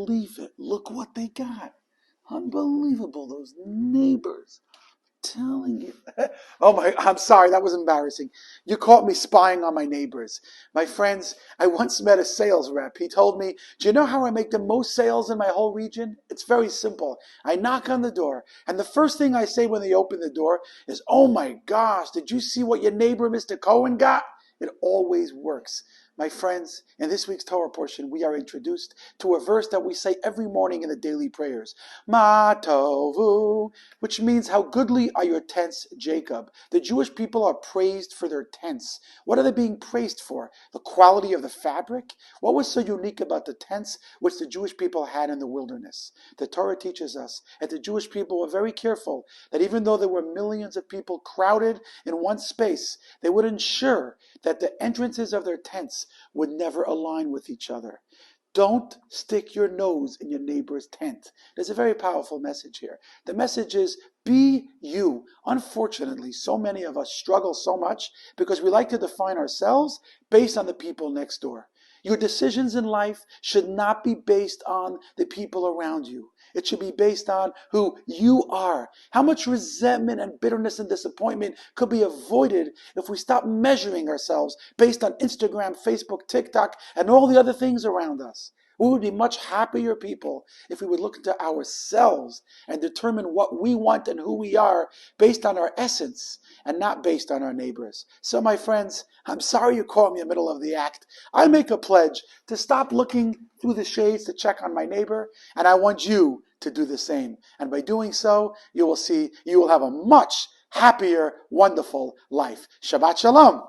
believe it. Look what they got. Unbelievable, those neighbors. Telling you. Oh my, I'm sorry, that was embarrassing. You caught me spying on my neighbors. My friends, I once met a sales rep. He told me, do you know how I make the most sales in my whole region? It's very simple. I knock on the door, and the first thing I say when they open the door is, oh my gosh, did you see what your neighbor, Mr. Cohen, got? It always works. My friends, in this week's Torah portion, we are introduced to a verse that we say every morning in the daily prayers. Ma tovu, which means, how goodly are your tents, Jacob. The Jewish people are praised for their tents. What are they being praised for? The quality of the fabric? What was so unique about the tents which the Jewish people had in the wilderness? The Torah teaches us that the Jewish people were very careful that even though there were millions of people crowded in one space, they would ensure that the entrances of their tents would never align with each other. Don't stick your nose in your neighbor's tent. There's a very powerful message here. The message is, be you. Unfortunately, so many of us struggle so much because we like to define ourselves based on the people next door. Your decisions in life should not be based on the people around you. It should be based on who you are. How much resentment and bitterness and disappointment could be avoided if we stop measuring ourselves based on Instagram, Facebook, TikTok, and all the other things around us? We would be much happier people if we would look into ourselves and determine what we want and who we are based on our essence and not based on our neighbors. So my friends, I'm sorry you caught me in the middle of the act. I make a pledge to stop looking through the shades to check on my neighbor, and I want you to do the same. And by doing so, you will have a much happier, wonderful life. Shabbat Shalom.